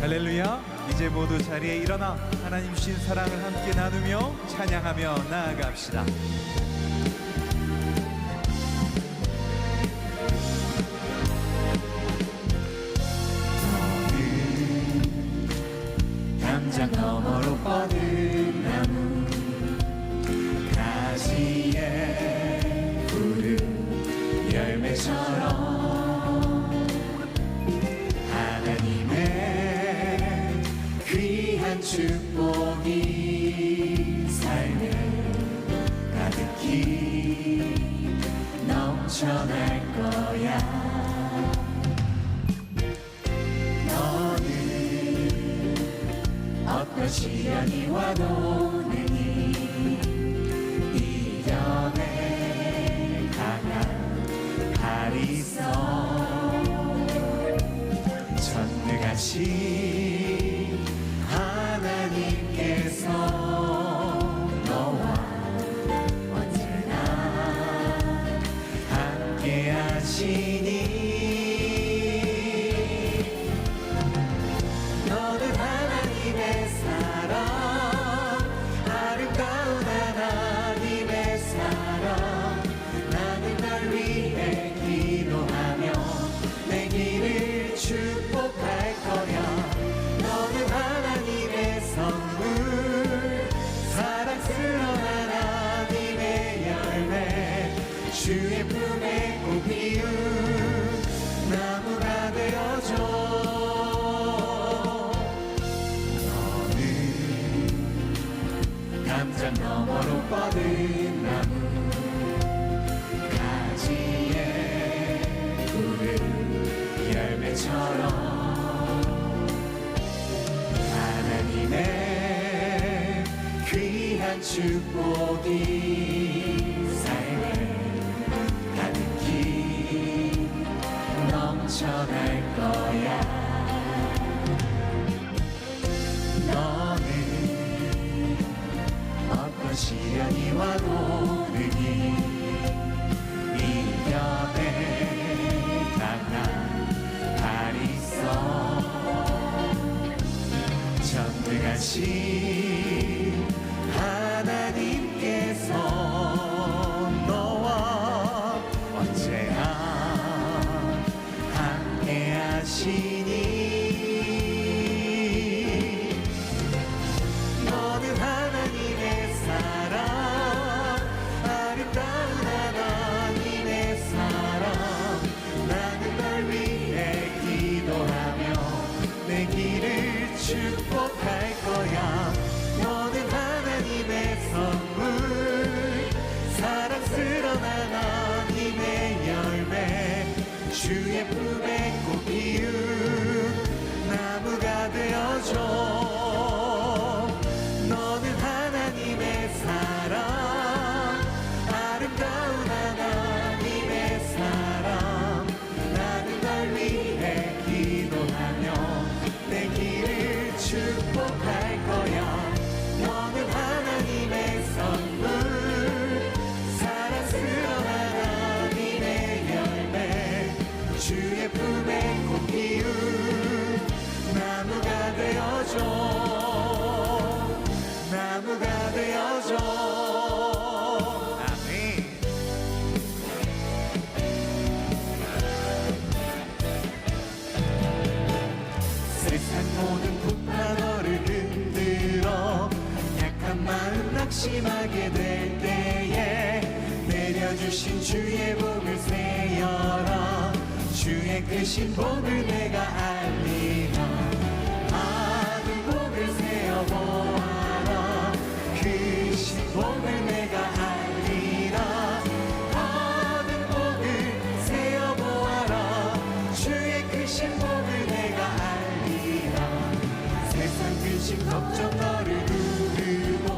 할렐루야. 이제 모두 자리에 일어나 하나님 주신 사랑을 함께 나누며 찬양하며 나아갑시다. 담장 너머로 뻗은 나무 가지에 푸른 열매처럼 하나님의 귀한 축복이 삶에 가득히 넘쳐날 거야. 어떤 시련이 와도 능히 이겨낼 강한 팔이 있어. 전능하신 하나님께서 너와 언제나 함께 하시니 주의 품에 꽃 피운 나무가 되어줘. 너는 담장 너머로 뻗은 나무 가지에 푸른 열매처럼 하나님의 귀한 축복이 넘쳐날 거야. 너는 어떤 시련이 와도 능히 이겨낼 강한 팔이 있어. 전능하신 하나님께서 너와 언제나 하시니 너는 하나님의 사랑, 아름다운 하나님의 사랑. 나는 널 위해 기도하며 내 길을 축복할 거야. 너는 하나님의 선물, 사랑스러운 하나님의 열매. 주의 품에 꽃 피운 나무가 되어줘. 너는 하나님의 사랑, 아름다운 하나님의 사랑. 나는 널 위해 기도하며 내 길을 축복할 거야. 너는 하나님의 선물, 사랑스러운 하나님의 열매. 주의 품에 꽃 피운 나무가 되어줘. 나무가 되어줘. 아멘. 세상 모든 풍파 너를 흔들어 약한 마음 낙심하게 될 때에 내려주신 주의 복을 세어라. 주의 크신 복을 내가 알리라. 받은 복을 세어보아라. 크신 복을 내가 알리라. 받은 복을 세어보아라. 주의 크신 복을 내가 알리라. 세상 근심 걱정 너를 두르고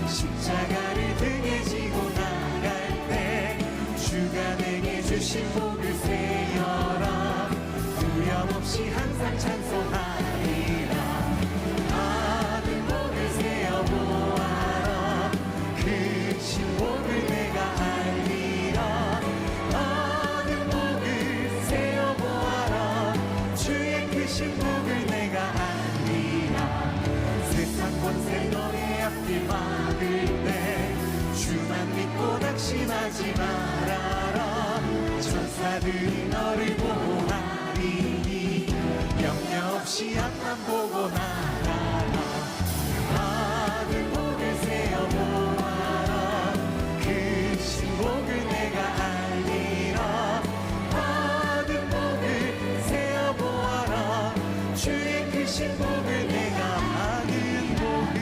십자가를 등에 지고 나갈 때 주가 내게 주신 복을 세어라. 두려움없이 항상 찬송하리라. 받은 복을 세어보아라. 크신 복을 내가 알리라. 받은 복을 세어보아라. 주의 크신 복을 내가 알리라. 두려워하지 말아라. 천사들이 너를 보호하리니 염려 없이 앞만 보고 나가라. 받은 복을 세어 보아라. 그 신복을 내가 알리라. 받은 복을 세어 보아라. 주의 그 신복을 내가 받은 복을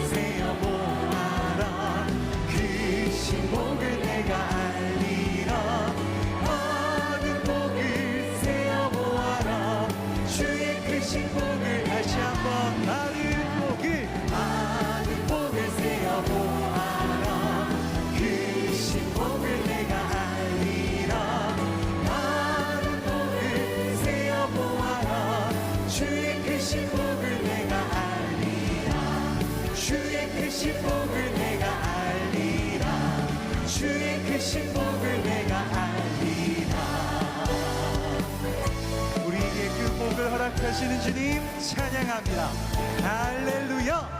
세어 보아라. 그 신복을 내가 알리라. 받은 복을 세어 보아라. 주의 그 신복을 다시 한번 받은 복을 세어 보아라. 그 신복을 내가 알리라. 받은 복을 세어 보아라. 주의 그 신복을 내가 알리라. 주의 그 신복을 내가 알리라. 주의 그 신복을 내가 알리라. 우리에게 그 복을 허락하시는 주님 찬양합니다. 할렐루야.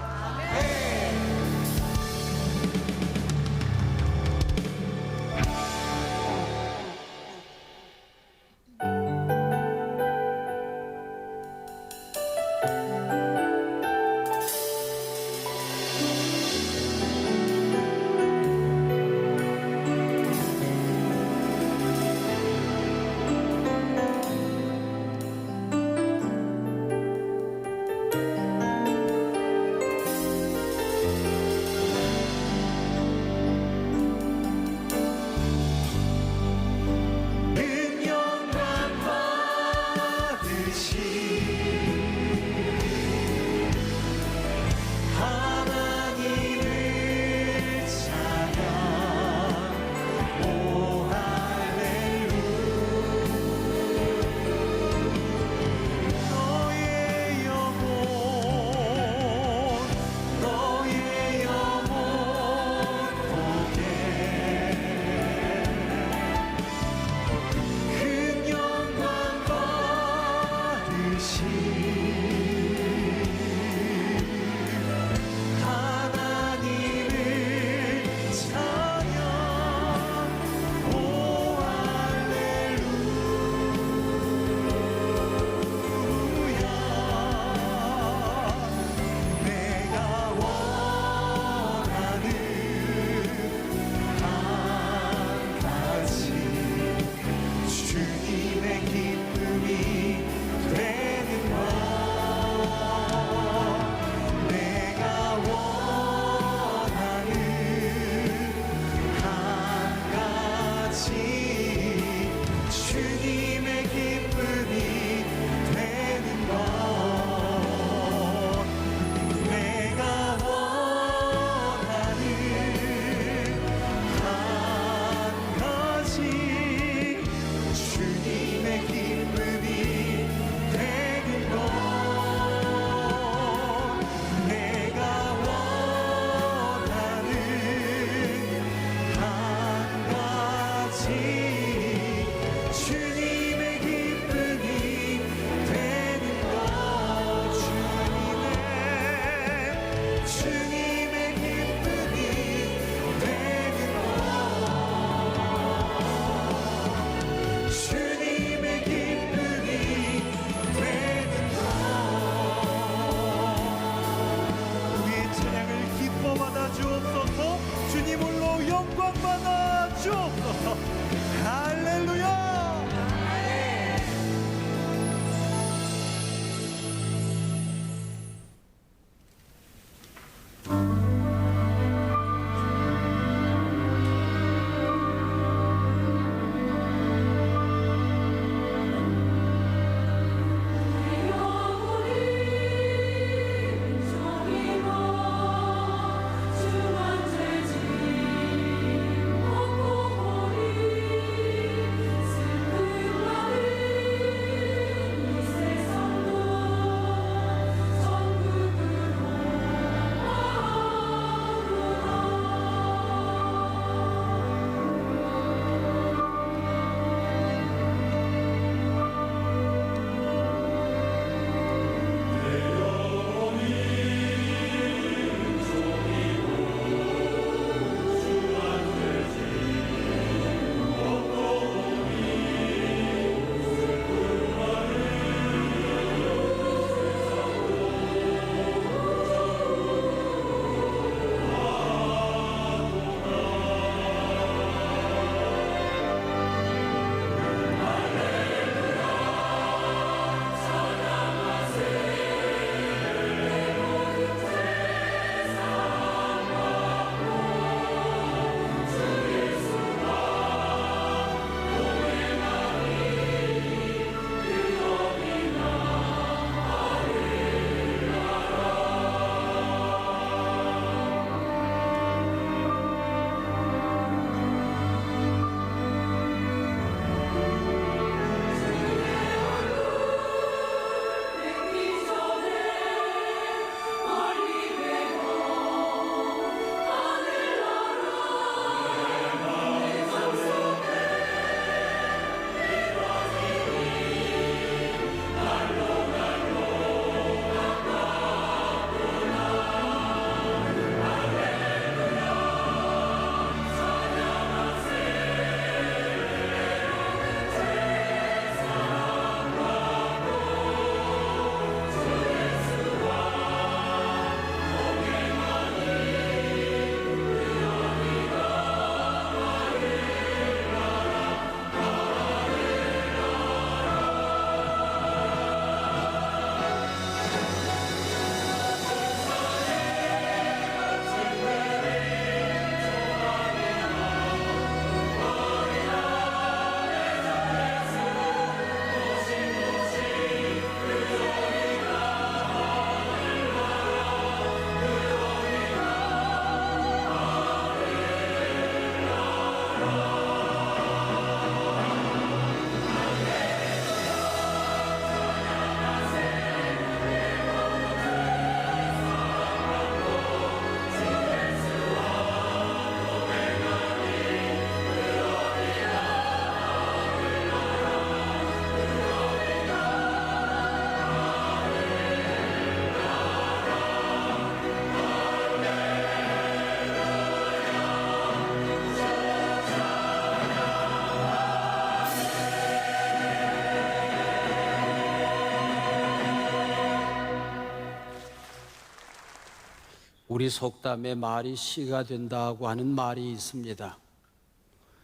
우리 속담에 말이 씨가 된다고 하는 말이 있습니다.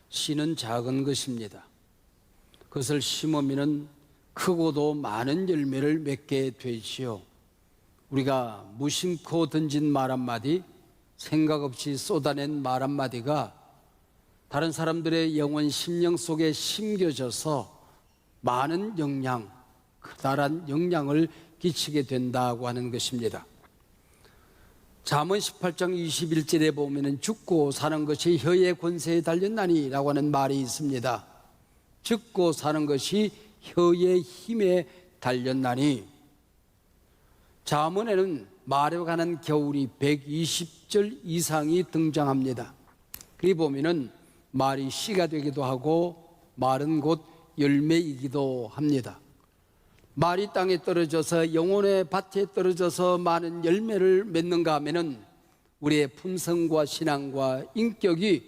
씨는 작은 것입니다. 그것을 심으면 크고도 많은 열매를 맺게 되지요. 우리가 무심코 던진 말 한마디, 생각 없이 쏟아낸 말 한마디가 다른 사람들의 영혼 심령 속에 심겨져서 많은 영향, 커다란 영향을 끼치게 된다고 하는 것입니다. 잠언 18장 21절에 보면 죽고 사는 것이 혀의 권세에 달렸나니 라고 하는 말이 있습니다. 죽고 사는 것이 혀의 힘에 달렸나니. 잠언에는 말에 관한 겨울이 120절 이상이 등장합니다. 거기 보면은 말이 씨가 되기도 하고 말은 곧 열매이기도 합니다. 말이 땅에 떨어져서 영혼의 밭에 떨어져서 많은 열매를 맺는가 하면은 우리의 품성과 신앙과 인격이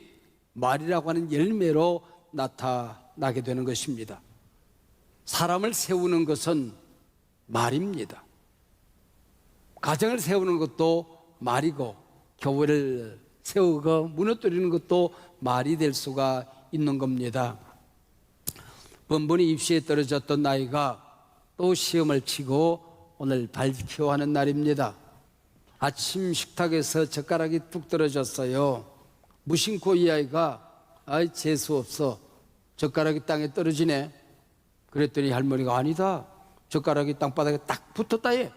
말이라고 하는 열매로 나타나게 되는 것입니다. 사람을 세우는 것은 말입니다. 가정을 세우는 것도 말이고, 교회를 세우고 무너뜨리는 것도 말이 될 수가 있는 겁니다. 번번이 입시에 떨어졌던 나이가 또 시험을 치고 오늘 발표하는 날입니다. 아침 식탁에서 젓가락이 뚝 떨어졌어요. 무심코 이 아이가 아이 재수 없어, 젓가락이 땅에 떨어지네. 그랬더니 할머니가 아니다, 젓가락이 땅바닥에 딱 붙었다 해.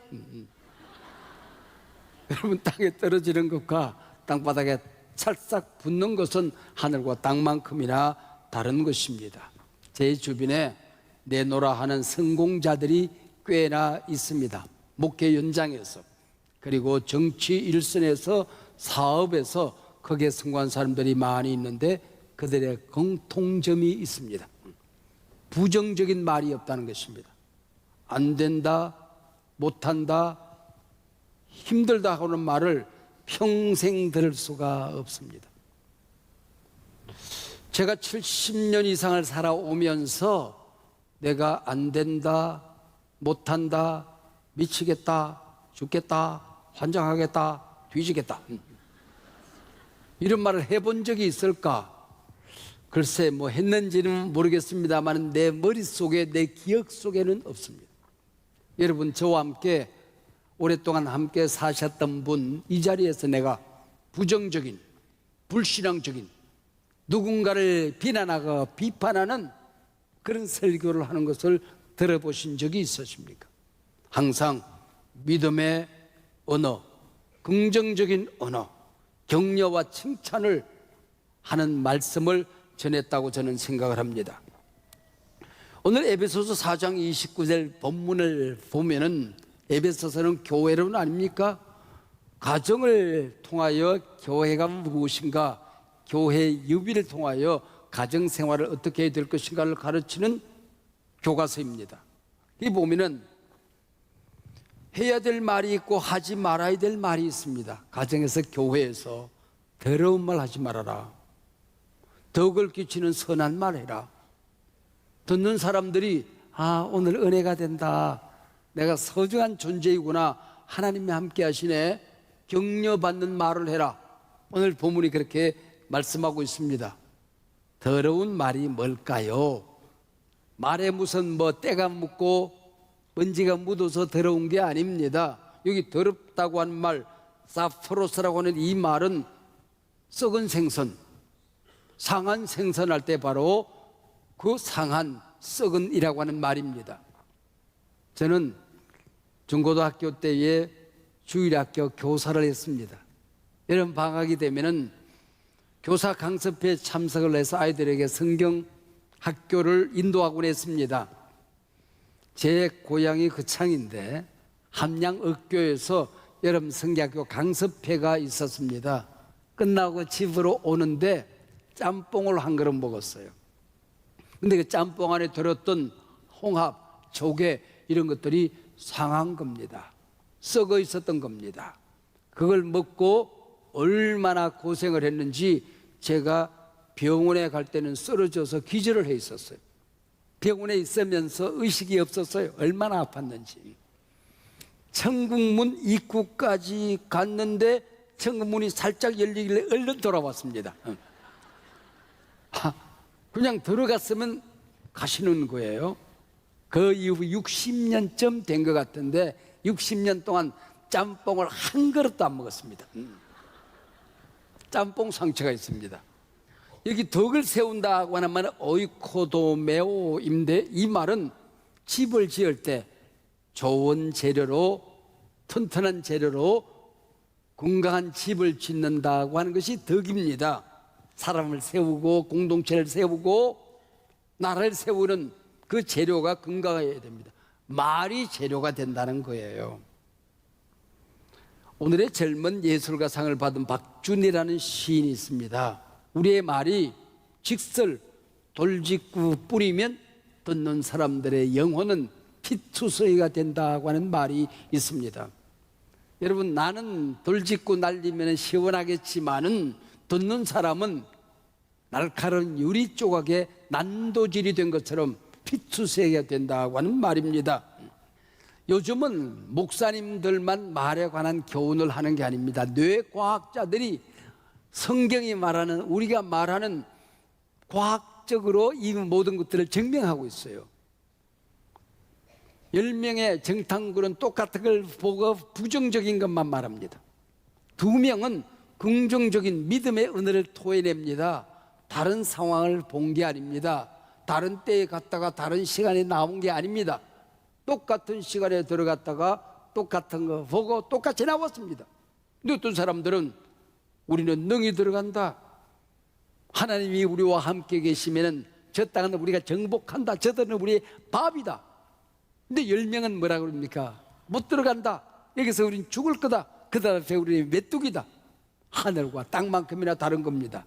여러분, 땅에 떨어지는 것과 땅바닥에 찰싹 붙는 것은 하늘과 땅만큼이나 다른 것입니다. 제 주변에 내노라 하는 성공자들이 꽤나 있습니다. 목회 현장에서, 그리고 정치 일선에서, 사업에서 거기에 성공한 사람들이 많이 있는데 그들의 공통점이 있습니다. 부정적인 말이 없다는 것입니다. 안 된다, 못한다, 힘들다 하는 말을 평생 들을 수가 없습니다. 제가 70년 이상을 살아오면서 내가 안 된다, 못한다, 미치겠다, 죽겠다, 환장하겠다, 뒤지겠다, 이런 말을 해본 적이 있을까? 글쎄 뭐 했는지는 모르겠습니다만 내 머릿속에, 내 기억 속에는 없습니다. 여러분, 저와 함께 오랫동안 함께 사셨던 분, 이 자리에서 내가 부정적인, 불신앙적인, 누군가를 비난하고 비판하는 그런 설교를 하는 것을 들어보신 적이 있으십니까? 항상 믿음의 언어, 긍정적인 언어, 격려와 칭찬을 하는 말씀을 전했다고 저는 생각을 합니다. 오늘 에베소서 4장 29절 본문을 보면은 에베소서는 교회론 아닙니까? 가정을 통하여 교회가 무엇인가, 교회 유비를 통하여 가정생활을 어떻게 해야 될 것인가를 가르치는 교과서입니다. 이 보면은 해야 될 말이 있고 하지 말아야 될 말이 있습니다. 가정에서, 교회에서 더러운 말 하지 말아라, 덕을 끼치는 선한 말 해라. 듣는 사람들이 아, 오늘 은혜가 된다, 내가 소중한 존재이구나, 하나님이 함께 하시네, 격려받는 말을 해라. 오늘 본문이 그렇게 말씀하고 있습니다. 더러운 말이 뭘까요? 말에 무슨 뭐 때가 묻고 먼지가 묻어서 더러운 게 아닙니다. 여기 더럽다고 하는 말, 사프로스라고 하는 이 말은 썩은 생선, 상한 생선할 때 바로 그 상한, 썩은이라고 하는 말입니다. 저는 중고등학교 때에 주일학교 교사를 했습니다. 여름 방학이 되면은 교사 강습회에 참석을 해서 아이들에게 성경 학교를 인도하곤 했습니다. 제 고향이 거창인데 함양읍교에서 여름 성경학교 강습회가 있었습니다. 끝나고 집으로 오는데 짬뽕을 한 그릇 먹었어요. 근데 그 짬뽕 안에 들었던 홍합, 조개 이런 것들이 상한 겁니다. 썩어 있었던 겁니다. 그걸 먹고 얼마나 고생을 했는지 제가 병원에 갈 때는 쓰러져서 기절을 해 있었어요. 병원에 있으면서 의식이 없었어요. 얼마나 아팠는지. 천국문 입구까지 갔는데 청문이 살짝 열리길래 얼른 돌아왔습니다. 그냥 들어갔으면 가시는 거예요. 그 이후 60년쯤 된 것 같은데 60년 동안 짬뽕을 한 그릇도 안 먹었습니다. 짬뽕 상처가 있습니다. 여기 덕을 세운다고 하는 말은 오이코도메오인데 이 말은 집을 지을 때 좋은 재료로 튼튼한 재료로 건강한 집을 짓는다고 하는 것이 덕입니다. 사람을 세우고 공동체를 세우고 나라를 세우는 그 재료가 건강해야 됩니다. 말이 재료가 된다는 거예요. 오늘의 젊은 예술가상을 받은 박준이라는 시인이 있습니다. 우리의 말이 직설 돌직구 뿌리면 듣는 사람들의 영혼은 피투성이가 된다고 하는 말이 있습니다. 여러분, 나는 돌직구 날리면 시원하겠지만은 듣는 사람은 날카로운 유리 조각에 난도질이 된 것처럼 피투성이가 된다고 하는 말입니다. 요즘은 목사님들만 말에 관한 교훈을 하는 게 아닙니다. 뇌과학자들이 성경이 말하는, 우리가 말하는 과학적으로 이 모든 것들을 증명하고 있어요. 10명의 정탐꾼은 똑같은 걸 보고 부정적인 것만 말합니다. 2명은 긍정적인 믿음의 은혜를 토해냅니다. 다른 상황을 본 게 아닙니다. 다른 때에 갔다가 다른 시간에 나온 게 아닙니다. 똑같은 시간에 들어갔다가 똑같은 거 보고 똑같이 나왔습니다. 근데 어떤 사람들은 우리는 능히 들어간다, 하나님이 우리와 함께 계시면 저 땅은 우리가 정복한다, 저들은 우리의 밥이다. 근데 10명은 뭐라 그럽니까? 못 들어간다, 여기서 우린 죽을 거다, 그들 앞에 우리는 메뚜기다. 하늘과 땅만큼이나 다른 겁니다.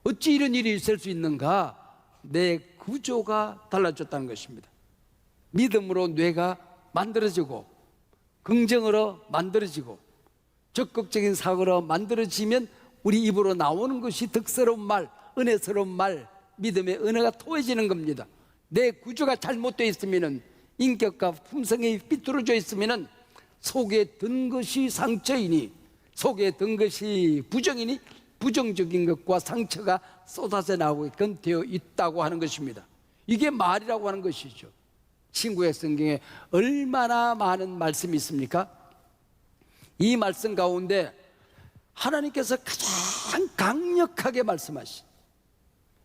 어찌 이런 일이 있을 수 있는가? 내 구조가 달라졌다는 것입니다. 믿음으로 뇌가 만들어지고 긍정으로 만들어지고 적극적인 사고로 만들어지면 우리 입으로 나오는 것이 덕스러운 말, 은혜스러운 말, 믿음의 은혜가 토해지는 겁니다. 내 구조가 잘못되어 있으면, 인격과 품성이 삐뚤어져 있으면 속에 든 것이 상처이니, 속에 든 것이 부정이니 부정적인 것과 상처가 쏟아져 나오게끔 되어 있다고 하는 것입니다. 이게 말이라고 하는 것이죠. 친구의 성경에 얼마나 많은 말씀이 있습니까? 이 말씀 가운데 하나님께서 가장 강력하게 말씀하신,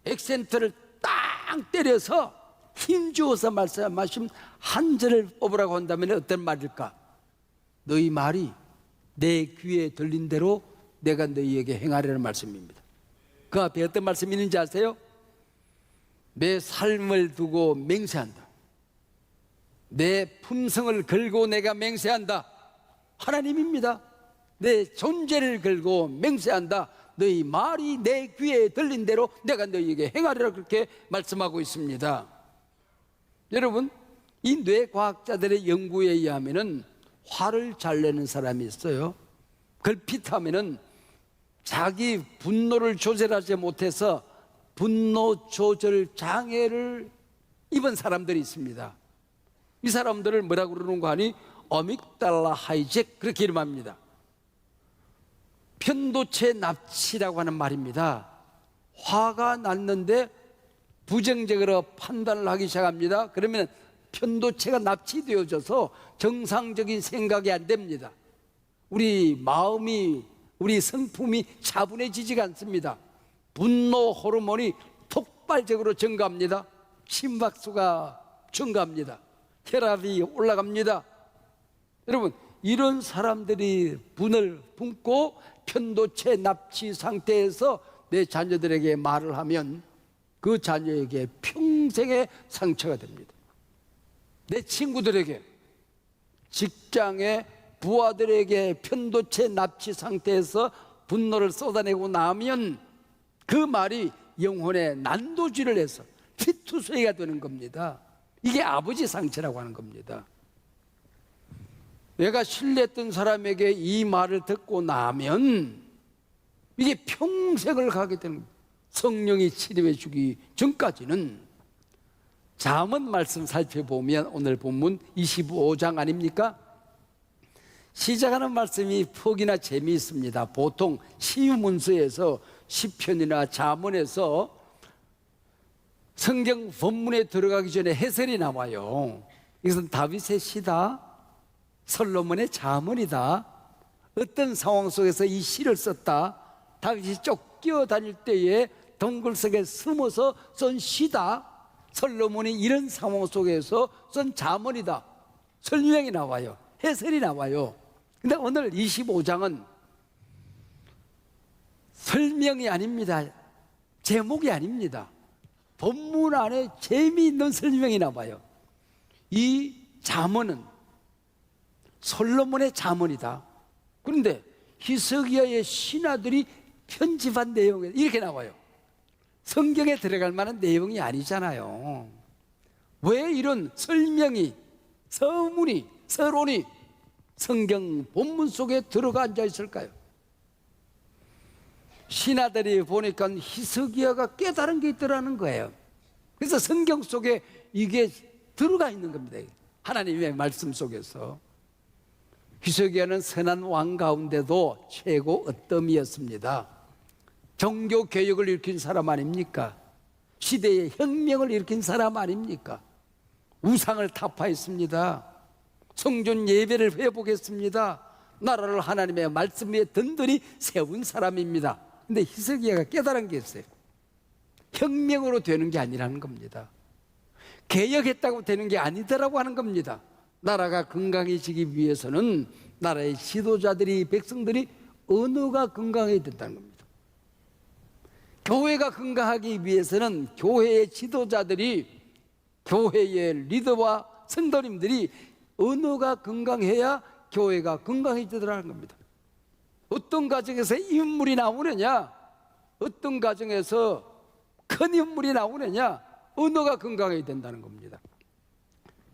액센트를 딱 때려서 힘주어서 말씀하신 한 절을 뽑으라고 한다면 어떤 말일까? 너희 말이 내 귀에 들린 대로 내가 너희에게 행하려는 말씀입니다. 그 앞에 어떤 말씀이 있는지 아세요? 내 삶을 두고 맹세한다, 내 품성을 걸고 내가 맹세한다. 하나님입니다. 내 존재를 걸고 맹세한다. 너희 말이 내 귀에 들린 대로 내가 너희에게 행하리라, 그렇게 말씀하고 있습니다. 여러분, 이 뇌과학자들의 연구에 의하면은 화를 잘 내는 사람이 있어요. 걸핏하면은 자기 분노를 조절하지 못해서 분노 조절 장애를 입은 사람들이 있습니다. 이 사람들을 뭐라고 그러는가 하니 어믹달라 하이잭, 그렇게 이름합니다. 편도체 납치라고 하는 말입니다. 화가 났는데 부정적으로 판단을 하기 시작합니다. 그러면 편도체가 납치되어져서 정상적인 생각이 안 됩니다. 우리 마음이, 우리 성품이 차분해지지가 않습니다. 분노 호르몬이 폭발적으로 증가합니다. 심박수가 증가합니다. 혈압이 올라갑니다. 여러분, 이런 사람들이 분을 품고 편도체 납치 상태에서 내 자녀들에게 말을 하면 그 자녀에게 평생의 상처가 됩니다. 내 친구들에게, 직장의 부하들에게 편도체 납치 상태에서 분노를 쏟아내고 나면 그 말이 영혼에 난도질을 해서 피투성이가 되는 겁니다. 이게 아버지 상처라고 하는 겁니다. 내가 신뢰했던 사람에게 이 말을 듣고 나면 이게 평생을 가게 되는 겁니다. 성령이 치료해 주기 전까지는. 잠언 말씀 살펴보면 오늘 본문 25장 아닙니까? 시작하는 말씀이 폭이나 재미있습니다. 보통 시문서에서 시편이나 잠언에서 성경 본문에 들어가기 전에 해설이 나와요. 이것은 다윗의 시다, 솔로몬의 잠언이다, 어떤 상황 속에서 이 시를 썼다, 다윗이 쫓겨 다닐 때에 동굴 속에 숨어서 쓴 시다, 솔로몬이 이런 상황 속에서 쓴 잠언이다, 설명이 나와요. 해설이 나와요. 근데 오늘 25장은 설명이 아닙니다. 제목이 아닙니다. 본문 안에 재미있는 설명이 나와요. 이 잠언은 솔로몬의 잠언이다. 그런데 히스기야의 신하들이 편집한 내용에 이렇게 나와요. 성경에 들어갈 만한 내용이 아니잖아요. 왜 이런 설명이, 서문이, 서론이 성경 본문 속에 들어가 앉아 있을까요? 신하들이 보니까 히스기야가 깨달은 게 있더라는 거예요. 그래서 성경 속에 이게 들어가 있는 겁니다. 하나님의 말씀 속에서. 히스기야는 선한 왕 가운데도 최고 으뜸이었습니다. 종교 개혁을 일으킨 사람 아닙니까? 시대의 혁명을 일으킨 사람 아닙니까? 우상을 타파했습니다. 성전 예배를 회복했습니다. 나라를 하나님의 말씀 위에 든든히 세운 사람입니다. 근데 히스기야가 깨달은 게 있어요. 혁명으로 되는 게 아니라는 겁니다. 개혁했다고 되는 게 아니더라고 하는 겁니다. 나라가 건강해지기 위해서는 나라의 지도자들이, 백성들이 언어가 건강해야 된다는 겁니다. 교회가 건강하기 위해서는 교회의 지도자들이, 교회의 리더와 성도님들이 언어가 건강해야 교회가 건강해지더라는 겁니다. 어떤 가정에서 인물이 나오느냐, 어떤 가정에서 큰 인물이 나오느냐, 언어가 건강해야 된다는 겁니다.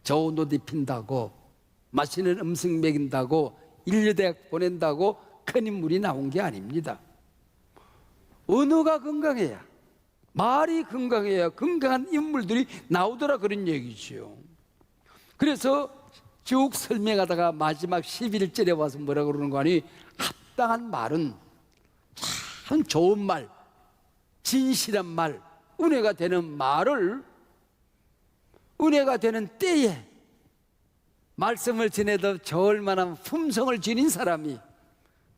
좋은 옷 입힌다고, 맛있는 음식 먹인다고, 인류대학 보낸다고 큰 인물이 나온 게 아닙니다. 언어가 건강해야, 말이 건강해야 건강한 인물들이 나오더라, 그런 얘기죠. 그래서 쭉 설명하다가 마지막 11절에 와서 뭐라고 그러는 거 아니, 합당한 말은 참 좋은 말, 진실한 말, 은혜가 되는 말을 은혜가 되는 때에 말씀을 전해도 좋을 만한 품성을 지닌 사람이,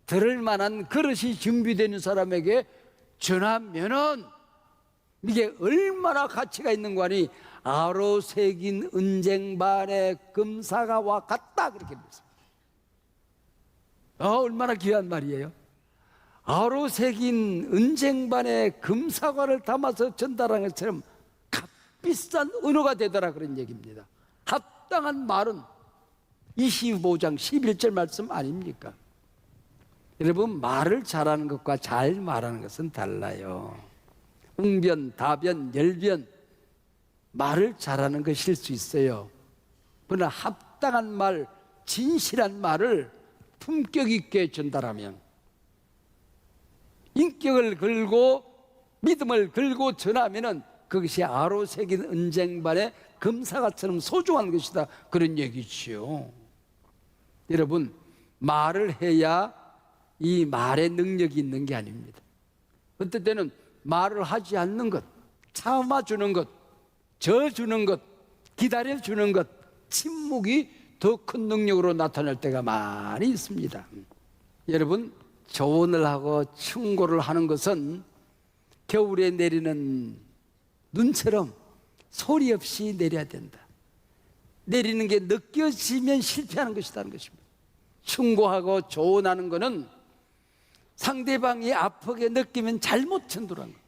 들을 만한 그릇이 준비되는 사람에게 전하면은 이게 얼마나 가치가 있는 거 아니, 아로 새긴 은쟁반의 금사과와 같다, 그렇게 됐습니다. 얼마나 귀한 말이에요. 아로 새긴 은쟁반의 금사과를 담아서 전달하는 것처럼 값비싼 은호가 되더라, 그런 얘기입니다. 합당한 말은 25장 11절 말씀 아닙니까? 여러분, 말을 잘하는 것과 잘 말하는 것은 달라요. 웅변, 다변, 열변, 말을 잘하는 것일 수 있어요. 그러나 합당한 말, 진실한 말을 품격 있게 전달하면, 인격을 걸고 믿음을 걸고 전하면은 그것이 아로 새긴 은쟁반의 금사과처럼 소중한 것이다, 그런 얘기지요. 여러분, 말을 해야 이 말의 능력이 있는 게 아닙니다. 어떨 때는 말을 하지 않는 것, 참아주는 것, 져주는 것, 기다려주는 것, 침묵이 더 큰 능력으로 나타날 때가 많이 있습니다. 여러분, 조언을 하고 충고를 하는 것은 겨울에 내리는 눈처럼 소리 없이 내려야 된다. 내리는 게 느껴지면 실패하는 것이라는 것입니다. 충고하고 조언하는 것은 상대방이 아프게 느끼면 잘못 전도한 것.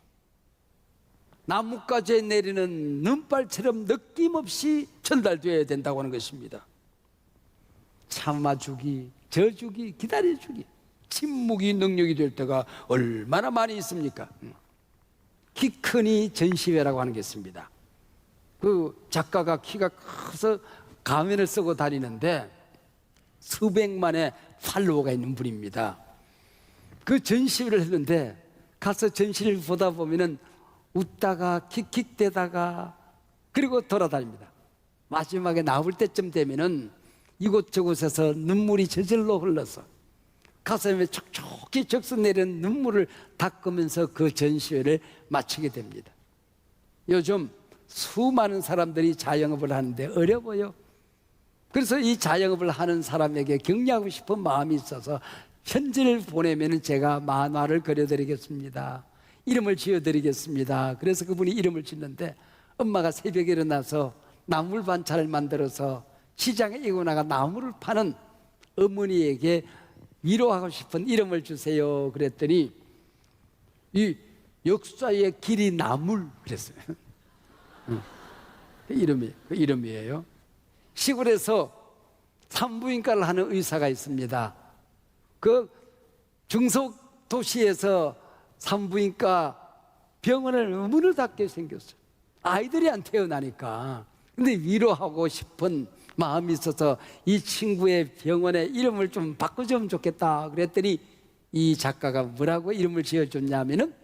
나뭇가지에 내리는 눈발처럼 느낌없이 전달되어야 된다고 하는 것입니다. 참아주기, 져주기, 기다려주기, 침묵이 능력이 될 때가 얼마나 많이 있습니까? 키 크니 전시회라고 하는 게 있습니다. 그 작가가 키가 커서 가면을 쓰고 다니는데 수백만의 팔로워가 있는 분입니다. 그 전시회를 했는데 가서 전시를 보다 보면은 웃다가 킥킥대다가 그리고 돌아다닙니다. 마지막에 나올 때쯤 되면은 이곳저곳에서 눈물이 저절로 흘러서 가슴에 촉촉히 적셔내린 눈물을 닦으면서 그 전시회를 마치게 됩니다. 요즘 수많은 사람들이 자영업을 하는데 어려워요. 그래서 이 자영업을 하는 사람에게 격려하고 싶은 마음이 있어서 편지를 보내면 제가 만화를 그려드리겠습니다. 이름을 지어드리겠습니다. 그래서 그분이 이름을 짓는데 엄마가 새벽에 일어나서 나물 반찬을 만들어서 시장에 이고 나가 나물을 파는 어머니에게 위로하고 싶은 이름을 주세요. 그랬더니 이 역사의 길이 나물 그랬어요. 그 이름이에요. 시골에서 산부인과를 하는 의사가 있습니다. 그 중소도시에서 산부인과 병원을 문을 닫게 생겼어요. 아이들이 안 태어나니까. 근데 위로하고 싶은 마음이 있어서 이 친구의 병원의 이름을 좀 바꿔주면 좋겠다 그랬더니 이 작가가 뭐라고 이름을 지어줬냐면은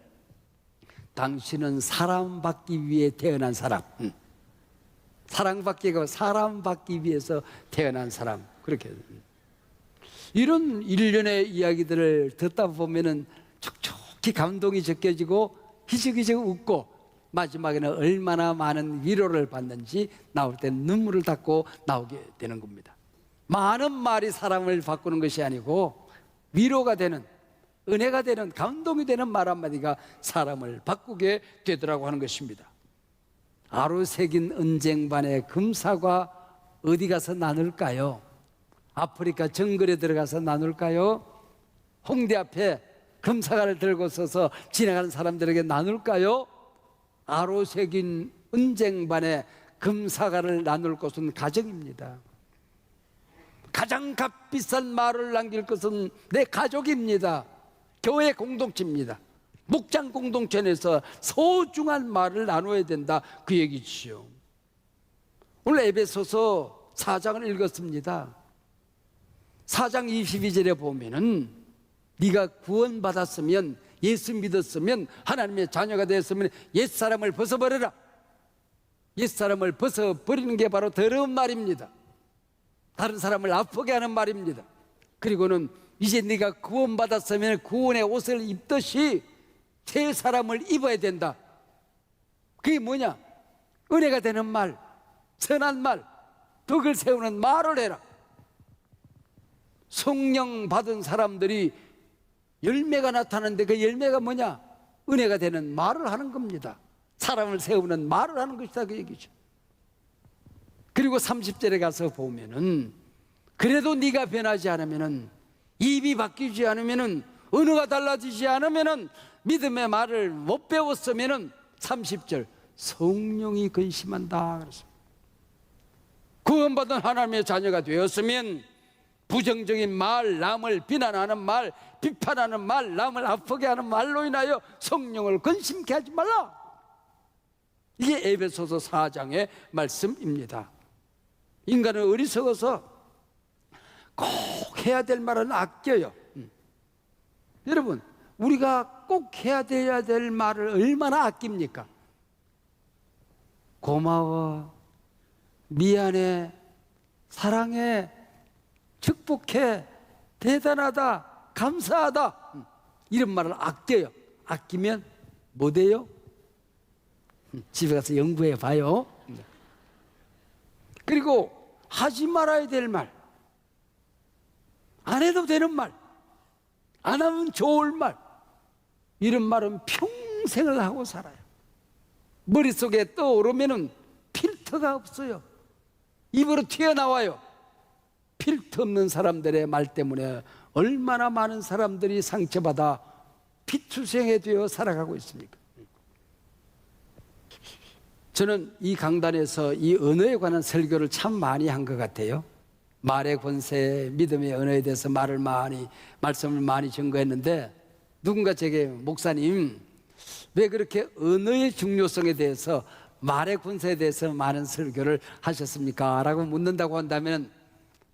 당신은 사랑받기 위해 태어난 사람. 사랑받기가 사랑받기 위해서 태어난 사람. 그렇게 이런 일련의 이야기들을 듣다 보면은 촉촉히 감동이 적혀지고 희적희적 웃고 마지막에는 얼마나 많은 위로를 받는지 나올 때 눈물을 닦고 나오게 되는 겁니다. 많은 말이 사람을 바꾸는 것이 아니고 위로가 되는, 은혜가 되는, 감동이 되는 말 한마디가 사람을 바꾸게 되더라고 하는 것입니다. 아로새긴 은쟁반의 금사과 어디 가서 나눌까요? 아프리카 정글에 들어가서 나눌까요? 홍대 앞에 금사과를 들고 서서 지나가는 사람들에게 나눌까요? 아로새긴 은쟁반의 금사과를 나눌 것은 가정입니다. 가장 값비싼 말을 남길 것은 내 가족입니다. 교회 공동체입니다. 목장 공동체 내에서 소중한 말을 나눠야 된다 그 얘기지요. 오늘 에베소서 4장을 읽었습니다. 4장 22절에 보면은 네가 구원받았으면 예수 믿었으면 하나님의 자녀가 되었으면 옛사람을 벗어버려라. 옛사람을 벗어버리는 게 바로 더러운 말입니다. 다른 사람을 아프게 하는 말입니다. 그리고는 이제 네가 구원받았으면 구원의 옷을 입듯이 새 사람을 입어야 된다. 그게 뭐냐? 은혜가 되는 말, 선한 말, 덕을 세우는 말을 해라. 성령 받은 사람들이 열매가 나타나는데 그 열매가 뭐냐? 은혜가 되는 말을 하는 겁니다. 사람을 세우는 말을 하는 것이다 그 얘기죠. 그리고 30절에 가서 보면은 그래도 네가 변하지 않으면은, 입이 바뀌지 않으면은, 언어가 달라지지 않으면은, 믿음의 말을 못 배웠으면은 30절 성령이 근심한다 그랬습니다. 구원받은 하나님의 자녀가 되었으면 부정적인 말, 남을 비난하는 말, 비판하는 말, 남을 아프게 하는 말로 인하여 성령을 근심케 하지 말라. 이게 에베소서 4장의 말씀입니다. 인간은 어리석어서 꼭 해야 될 말은 아껴요. 여러분, 우리가 꼭 해야 될 말을 얼마나 아낍니까? 고마워, 미안해, 사랑해, 축복해, 대단하다, 감사하다, 이런 말을 아껴요. 아끼면 뭐 돼요? 집에 가서 연구해 봐요. 그리고 하지 말아야 될 말, 안 해도 되는 말, 안 하면 좋을 말, 이런 말은 평생을 하고 살아요. 머릿속에 떠오르면 필터가 없어요. 입으로 튀어나와요. 필터 없는 사람들의 말 때문에 얼마나 많은 사람들이 상처받아 피투성이 되어 살아가고 있습니까? 저는 이 강단에서 이 언어에 관한 설교를 참 많이 한 것 같아요. 말의 권세, 믿음의 언어에 대해서 말씀을 많이 증거했는데, 누군가 제게 목사님 왜 그렇게 언어의 중요성에 대해서, 말의 권세에 대해서 많은 설교를 하셨습니까? 라고 묻는다고 한다면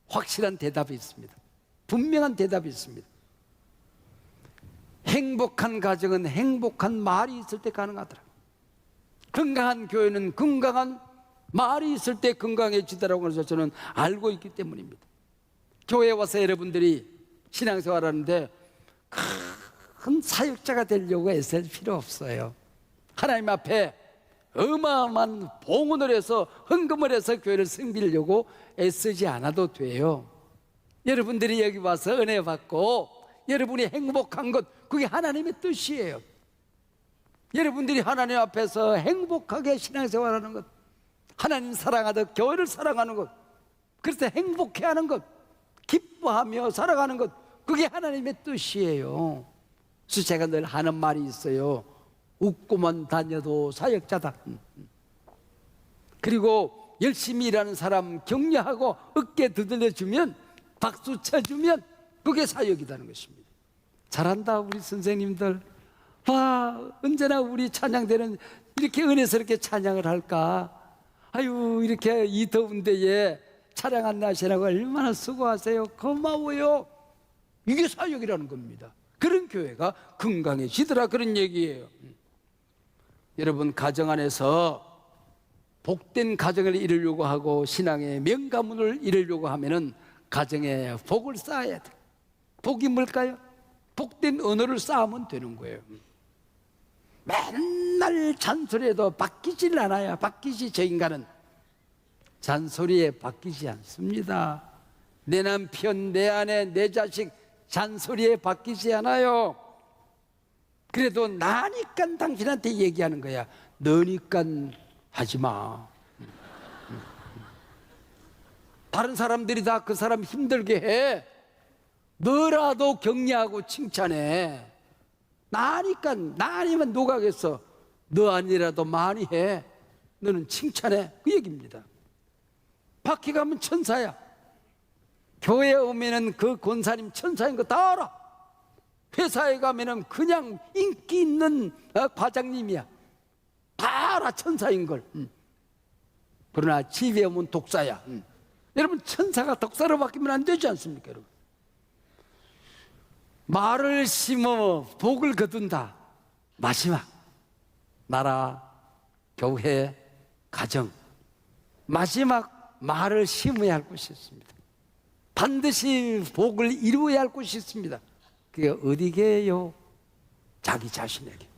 확실한 대답이 있습니다. 분명한 대답이 있습니다. 행복한 가정은 행복한 말이 있을 때 가능하더라. 건강한 교회는 건강한 말이 있을 때 건강해지더라고 해서 저는 알고 있기 때문입니다. 교회 와서 여러분들이 신앙생활 하는데 큰 사역자가 되려고 애쓸 필요 없어요. 하나님 앞에 어마어마한 봉헌을 해서 헌금을 해서 교회를 섬기려고 애쓰지 않아도 돼요. 여러분들이 여기 와서 은혜 받고 여러분이 행복한 것, 그게 하나님의 뜻이에요. 여러분들이 하나님 앞에서 행복하게 신앙생활하는 것, 하나님 사랑하듯 교회를 사랑하는 것, 그래서 행복해하는 것, 기뻐하며 살아가는 것, 그게 하나님의 뜻이에요. 그래서 제가 늘 하는 말이 있어요. 웃고만 다녀도 사역자다. 그리고 열심히 일하는 사람 격려하고 어깨 두들려주면, 박수 쳐주면 그게 사역이라는 것입니다. 잘한다 우리 선생님들. 와, 언제나 우리 찬양대는 이렇게 은혜스럽게 찬양을 할까. 아유, 이렇게 이 더운 데에 찬양 안 나시라고 얼마나 수고하세요. 고마워요. 이게 사역이라는 겁니다. 그런 교회가 건강해지더라, 그런 얘기예요. 여러분, 가정 안에서 복된 가정을 이루려고 하고 신앙의 명가문을 이루려고 하면은 가정에 복을 쌓아야 돼. 복이 뭘까요? 복된 언어를 쌓으면 되는 거예요. 맨날 잔소리해도 바뀌질 않아요. 바뀌지, 저 인간은 잔소리에 바뀌지 않습니다. 내 남편, 내 아내, 내 자식 잔소리에 바뀌지 않아요. 그래도 나니까 당신한테 얘기하는 거야. 너니까 하지 마. 다른 사람들이 다 그 사람 힘들게 해. 너라도 격려하고 칭찬해. 나니까, 나 아니면 누가 하겠어. 너 아니라도 많이 해. 너는 칭찬해. 그 얘기입니다. 밖에 가면 천사야. 교회에 오면은 그 권사님 천사인 거 다 알아. 회사에 가면은 그냥 인기 있는 과장님이야. 다 알아, 천사인 걸. 그러나 집에 오면 독사야. 여러분, 천사가 독사로 바뀌면 안 되지 않습니까, 여러분? 말을 심어 복을 거둔다. 마지막, 나라, 교회, 가정. 마지막 말을 심어야 할 곳이 있습니다. 반드시 복을 이루어야 할 곳이 있습니다. 그게 어디게요? 자기 자신에게.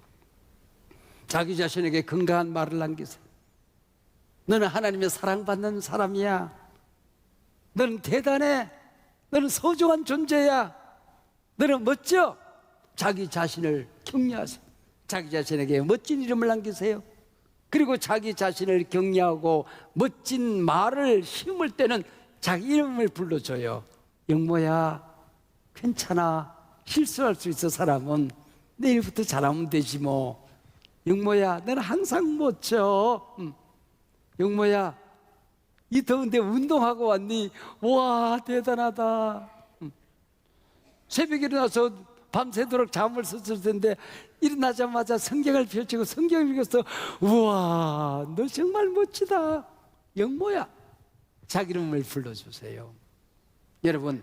자기 자신에게 건강한 말을 남기세요. 너는 하나님의 사랑받는 사람이야. 너는 대단해. 너는 소중한 존재야. 너는 멋져. 자기 자신을 격려하세요. 자기 자신에게 멋진 이름을 남기세요. 그리고 자기 자신을 격려하고 멋진 말을 심을 때는 자기 이름을 불러줘요. 영모야, 괜찮아. 실수할 수 있어. 사람은 내일부터 잘하면 되지 뭐. 영모야, 너는 항상 멋져. 영모야, 이 더운데 운동하고 왔니? 와, 대단하다. 새벽에 일어나서 밤새도록 잠을 썼을 텐데 일어나자마자 성경을 펼치고 성경을 읽었어. 우와, 너 정말 멋지다. 영모야. 자기 이름을 불러주세요. 여러분,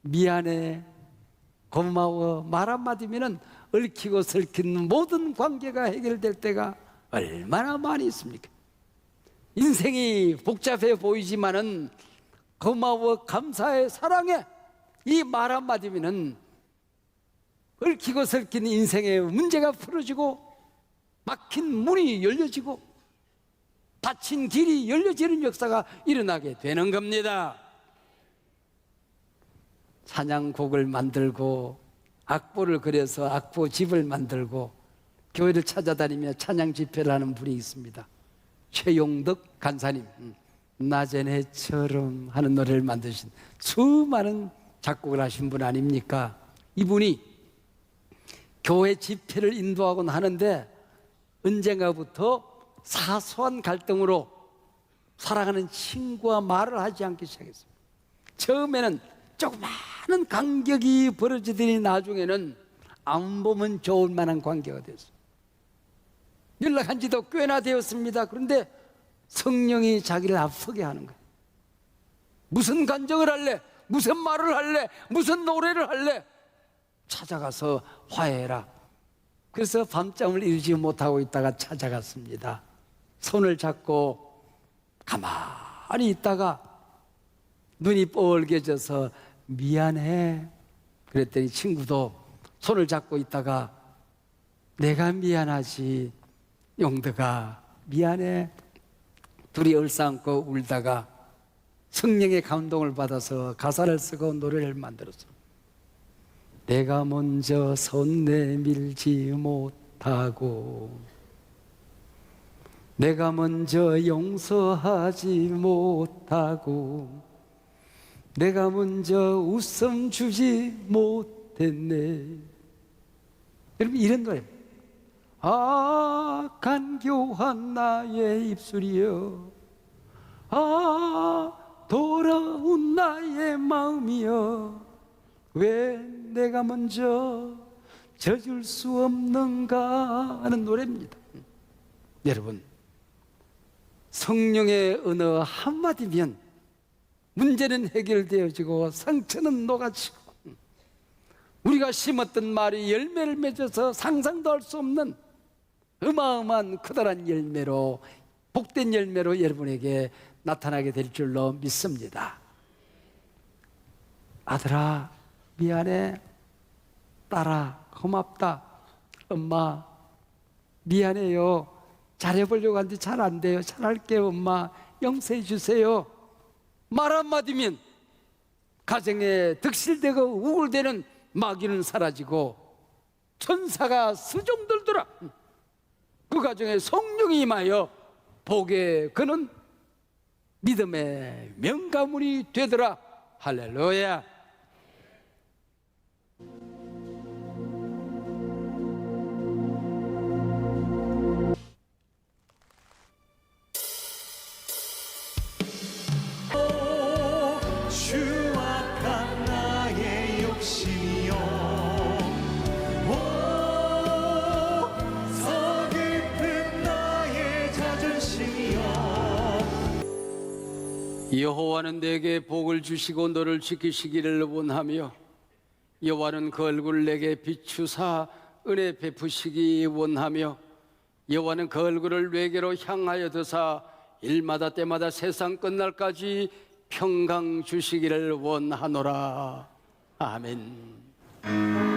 미안해, 고마워 말 한마디면 얽히고 설킨 모든 관계가 해결될 때가 얼마나 많이 있습니까? 인생이 복잡해 보이지만은 고마워, 감사해, 사랑해 이 말 한마디면 얽히고 설킨 인생의 문제가 풀어지고 막힌 문이 열려지고 닫힌 길이 열려지는 역사가 일어나게 되는 겁니다. 찬양곡을 만들고 악보를 그려서 악보 집을 만들고 교회를 찾아다니며 찬양 집회를 하는 분이 있습니다. 최용덕 간사님. 낮엔 해처럼 하는 노래를 만드신 수많은 작곡을 하신 분 아닙니까? 이분이 교회 집회를 인도하곤 하는데 언젠가부터 사소한 갈등으로 사랑하는 친구와 말을 하지 않기 시작했습니다. 처음에는 조그마한 간격이 벌어지더니 나중에는 안 보면 좋을 만한 관계가 됐어요. 연락한 지도 꽤나 되었습니다. 그런데 성령이 자기를 아프게 하는 거예요. 무슨 간증을 할래? 무슨 말을 할래? 무슨 노래를 할래? 찾아가서 화해해라. 그래서 밤잠을 이루지 못하고 있다가 찾아갔습니다. 손을 잡고 가만히 있다가 눈이 뻘개져서 미안해. 그랬더니 친구도 손을 잡고 있다가 내가 미안하지 용드가 미안해. 둘이 얼싸안고 울다가 성령의 감동을 받아서 가사를 쓰고 노래를 만들었어. 내가 먼저 손 내밀지 못하고 내가 먼저 용서하지 못하고 내가 먼저 웃음 주지 못했네. 여러분 이런 노래. 아 간교한 나의 입술이여 아 돌아온 나의 마음이여 왜 내가 먼저 져줄 수 없는가 하는 노래입니다. 여러분 성령의 어느 한마디면 문제는 해결되어지고 상처는 녹아지고 우리가 심었던 말이 열매를 맺어서 상상도 할 수 없는 어마어마한 커다란 열매로 복된 열매로 여러분에게 나타나게 될 줄로 믿습니다. 아들아 미안해. 딸아 고맙다. 엄마 미안해요. 잘해보려고 하는데 잘 안 돼요. 잘할게요. 엄마 용서해 주세요. 말 한마디면 가정에 득실되고 우울되는 마귀는 사라지고 천사가 수종들더라. 그 가정에 성령이 임하여 복의 그는 믿음의 명가문이 되더라. 할렐루야. 주 악한 나의 욕심이요 서글픈 나의 자존심이요 여호와는 내게 복을 주시고 너를 지키시기를 원하며 여호와는 그 얼굴을 내게 비추사 은혜 베푸시기 원하며 여호와는 그 얼굴을 내게로 향하여 드사 일마다 때마다 세상 끝날까지 평강 주시기를 원하노라. 아멘.